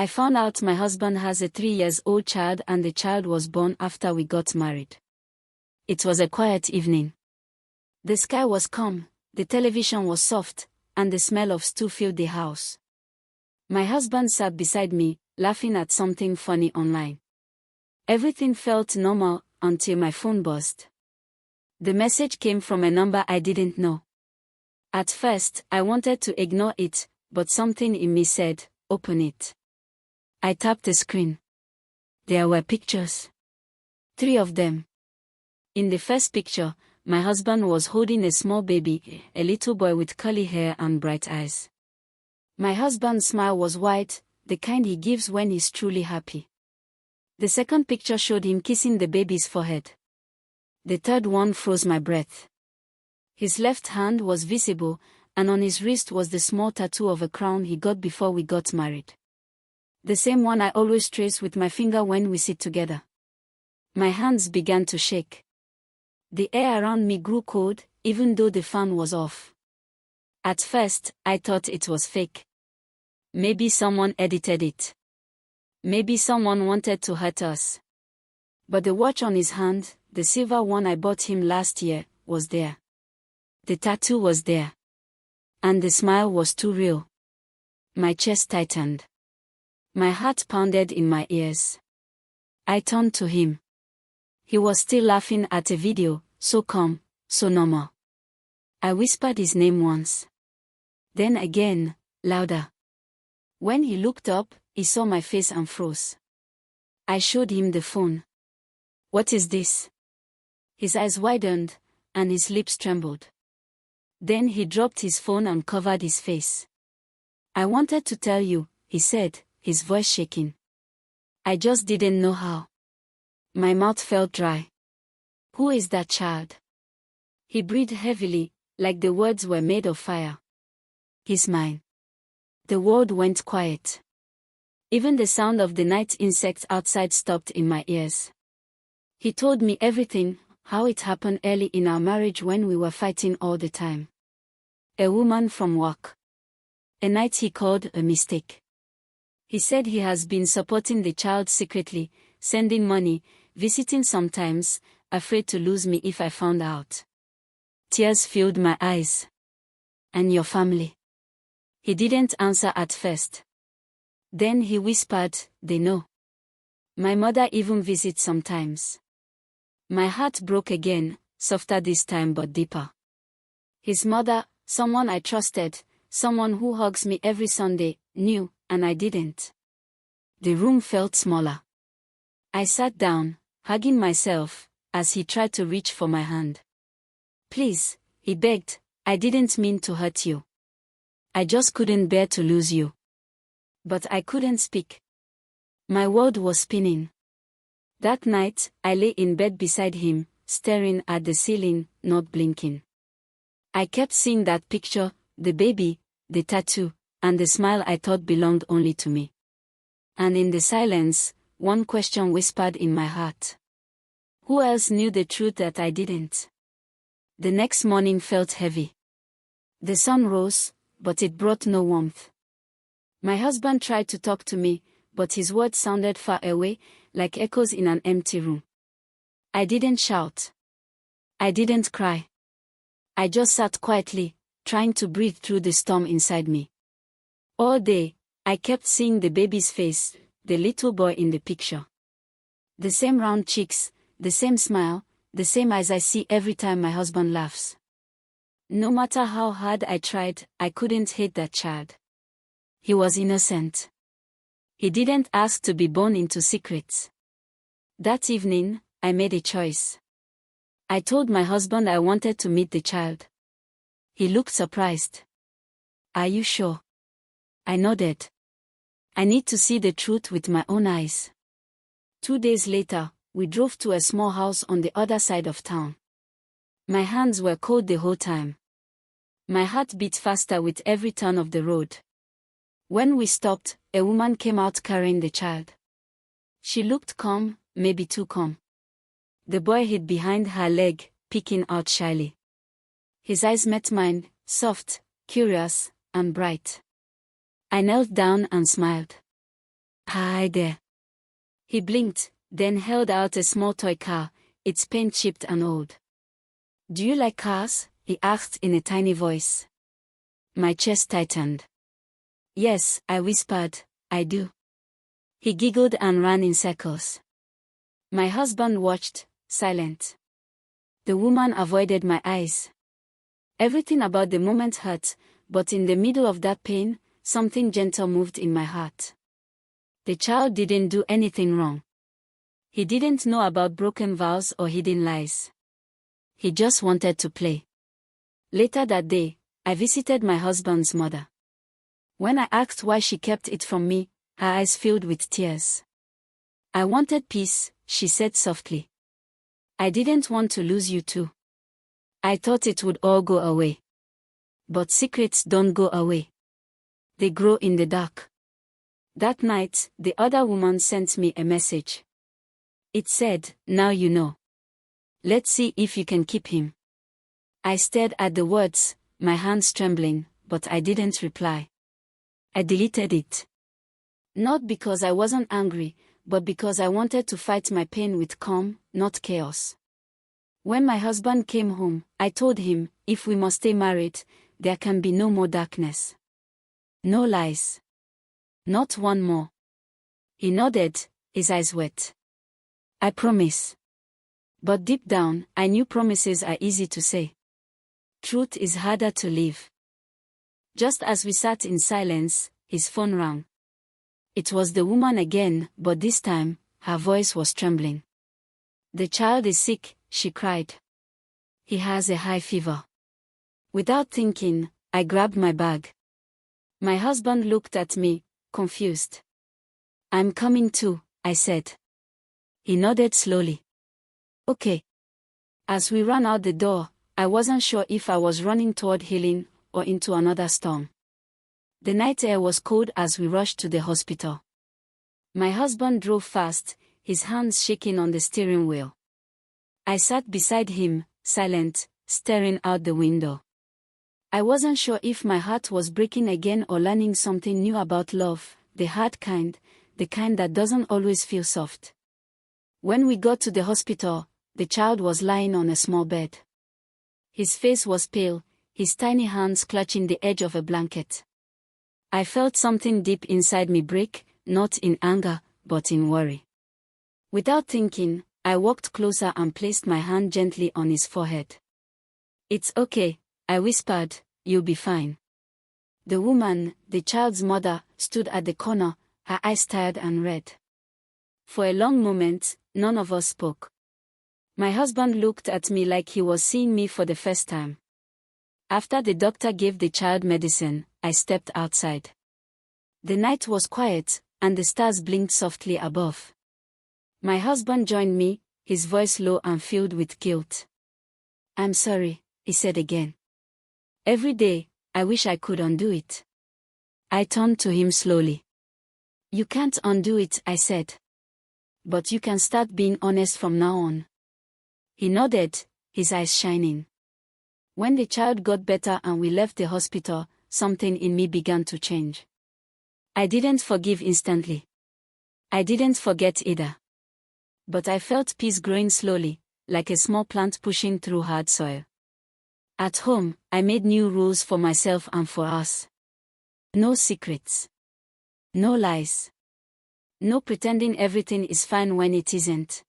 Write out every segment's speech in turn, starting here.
I found out my husband has a 3-year-old child and the child was born after we got married. It was a quiet evening. The sky was calm, the television was soft, and the smell of stew filled the house. My husband sat beside me, laughing at something funny online. Everything felt normal until my phone buzzed. The message came from a number I didn't know. At first, I wanted to ignore it, but something in me said, "Open it." I tapped the screen. There were pictures. 3 of them. In the first picture, my husband was holding a small baby, a little boy with curly hair and bright eyes. My husband's smile was wide, the kind he gives when he's truly happy. The second picture showed him kissing the baby's forehead. The third one froze my breath. His left hand was visible, and on his wrist was the small tattoo of a crown he got before we got married. The same one I always trace with my finger when we sit together. My hands began to shake. The air around me grew cold, even though the fan was off. At first, I thought it was fake. Maybe someone edited it. Maybe someone wanted to hurt us. But the watch on his hand, the silver one I bought him last year, was there. The tattoo was there. And the smile was too real. My chest tightened. My heart pounded in my ears. I turned to him. He was still laughing at a video, so calm, so normal. I whispered his name once. Then again, louder. When he looked up, he saw my face and froze. I showed him the phone. "What is this?" His eyes widened, and his lips trembled. Then he dropped his phone and covered his face. "I wanted to tell you," he said, his voice shaking. "I just didn't know how." My mouth felt dry. "Who is that child?" He breathed heavily, like the words were made of fire. "He's mine." The world went quiet. Even the sound of the night insects outside stopped in my ears. He told me everything, how it happened early in our marriage when we were fighting all the time. A woman from work. A night he called a mistake. He said he has been supporting the child secretly, sending money, visiting sometimes, afraid to lose me if I found out. Tears filled my eyes. "And your family?" He didn't answer at first. Then he whispered, "They know. My mother even visits sometimes." My heart broke again, softer this time but deeper. His mother, someone I trusted, someone who hugs me every Sunday, knew, and I didn't. The room felt smaller. I sat down, hugging myself, as he tried to reach for my hand. "Please," he begged, "I didn't mean to hurt you. I just couldn't bear to lose you." But I couldn't speak. My world was spinning. That night, I lay in bed beside him, staring at the ceiling, not blinking. I kept seeing that picture, the baby, the tattoo, and the smile I thought belonged only to me. And in the silence, one question whispered in my heart. Who else knew the truth that I didn't? The next morning felt heavy. The sun rose, but it brought no warmth. My husband tried to talk to me, but his words sounded far away, like echoes in an empty room. I didn't shout. I didn't cry. I just sat quietly, trying to breathe through the storm inside me. All day, I kept seeing the baby's face, the little boy in the picture. The same round cheeks, the same smile, the same eyes I see every time my husband laughs. No matter how hard I tried, I couldn't hate that child. He was innocent. He didn't ask to be born into secrets. That evening, I made a choice. I told my husband I wanted to meet the child. He looked surprised. "Are you sure?" I nodded. "I need to see the truth with my own eyes." 2 days later, we drove to a small house on the other side of town. My hands were cold the whole time. My heart beat faster with every turn of the road. When we stopped, a woman came out carrying the child. She looked calm, maybe too calm. The boy hid behind her leg, peeking out shyly. His eyes met mine, soft, curious, and bright. I knelt down and smiled. Hi there. He blinked, then held out a small toy car, its paint chipped and old. Do you like cars? He asked in a tiny voice. My chest tightened. Yes, I whispered, I do. He giggled and ran in circles. My husband watched, silent. The woman avoided my eyes. Everything about the moment hurt, but in the middle of that pain, something gentle moved in my heart. The child didn't do anything wrong. He didn't know about broken vows or hidden lies. He just wanted to play. Later that day, I visited my husband's mother. When I asked why she kept it from me, her eyes filled with tears. I wanted peace, she said softly. I didn't want to lose you too. I thought it would all go away. But secrets don't go away. They grow in the dark. That night, the other woman sent me a message. It said, now you know. Let's see if you can keep him. I stared at the words, my hands trembling, but I didn't reply. I deleted it. Not because I wasn't angry, but because I wanted to fight my pain with calm, not chaos. When my husband came home, I told him, if we must stay married, there can be no more darkness. No lies. Not one more. He nodded, his eyes wet. I promise. But deep down, I knew promises are easy to say. Truth is harder to live. Just as we sat in silence, his phone rang. It was the woman again, but this time, her voice was trembling. The child is sick, she cried. He has a high fever. Without thinking, I grabbed my bag. My husband looked at me, confused. I'm coming too, I said. He nodded slowly. Okay. As we ran out the door, I wasn't sure if I was running toward healing or into another storm. The night air was cold as we rushed to the hospital. My husband drove fast, his hands shaking on the steering wheel. I sat beside him, silent, staring out the window. I wasn't sure if my heart was breaking again or learning something new about love, the hard kind, the kind that doesn't always feel soft. When we got to the hospital, the child was lying on a small bed. His face was pale, his tiny hands clutching the edge of a blanket. I felt something deep inside me break, not in anger, but in worry. Without thinking, I walked closer and placed my hand gently on his forehead. It's okay, I whispered, you'll be fine. The woman, the child's mother, stood at the corner, her eyes tired and red. For a long moment, none of us spoke. My husband looked at me like he was seeing me for the first time. After the doctor gave the child medicine, I stepped outside. The night was quiet, and the stars blinked softly above. My husband joined me, his voice low and filled with guilt. I'm sorry, he said again. Every day, I wish I could undo it. I turned to him slowly. You can't undo it, I said. But you can start being honest from now on. He nodded, his eyes shining. When the child got better and we left the hospital, something in me began to change. I didn't forgive instantly. I didn't forget either. But I felt peace growing slowly, like a small plant pushing through hard soil. At home, I made new rules for myself and for us. No secrets. No lies. No pretending everything is fine when it isn't.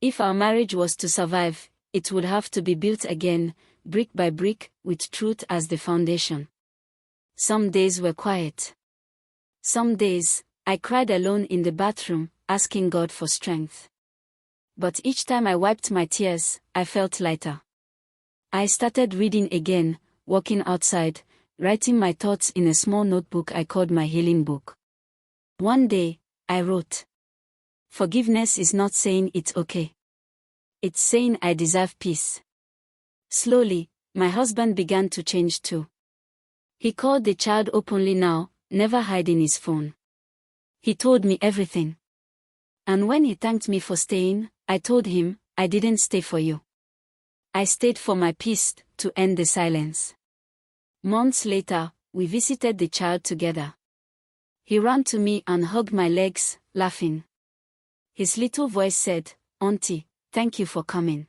If our marriage was to survive, it would have to be built again, brick by brick, with truth as the foundation. Some days were quiet. Some days, I cried alone in the bathroom, asking God for strength. But each time I wiped my tears, I felt lighter. I started reading again, walking outside, writing my thoughts in a small notebook I called my healing book. One day, I wrote, forgiveness is not saying it's okay. It's saying I deserve peace. Slowly, my husband began to change too. He called the child openly now, never hiding his phone. He told me everything. And when he thanked me for staying, I told him, I didn't stay for you. I stayed for my peace, to end the silence. Months later, we visited the child together. He ran to me and hugged my legs, laughing. His little voice said, "Auntie, thank you for coming."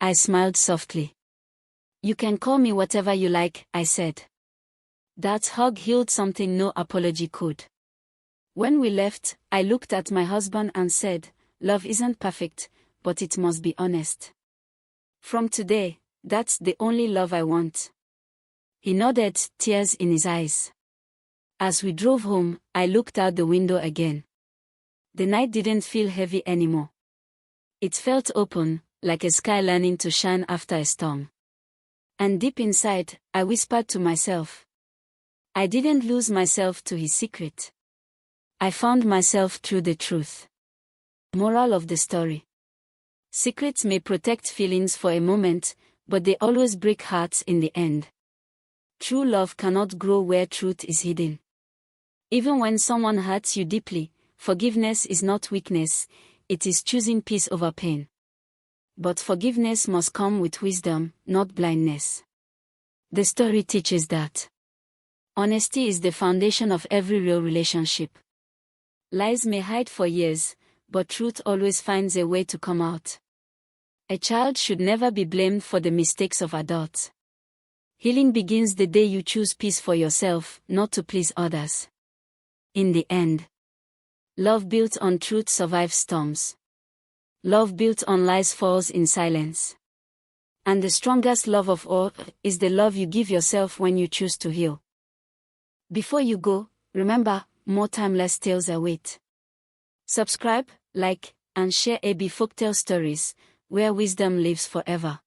I smiled softly. "You can call me whatever you like," I said. That hug healed something no apology could. When we left, I looked at my husband and said, "Love isn't perfect, but it must be honest. From today, that's the only love I want." He nodded, tears in his eyes. As we drove home, I looked out the window again. The night didn't feel heavy anymore. It felt open, like a sky learning to shine after a storm. And deep inside, I whispered to myself. I didn't lose myself to his secret. I found myself through the truth. Moral of the story. Secrets may protect feelings for a moment, but they always break hearts in the end. True love cannot grow where truth is hidden. Even when someone hurts you deeply, forgiveness is not weakness, it is choosing peace over pain. But forgiveness must come with wisdom, not blindness. The story teaches that honesty is the foundation of every real relationship. Lies may hide for years, but truth always finds a way to come out. A child should never be blamed for the mistakes of adults. Healing begins the day you choose peace for yourself, not to please others. In the end, love built on truth survives storms. Love built on lies falls in silence. And the strongest love of all is the love you give yourself when you choose to heal. Before you go, remember, more timeless tales await. Subscribe, like, and share AB Folktale Stories, where wisdom lives forever.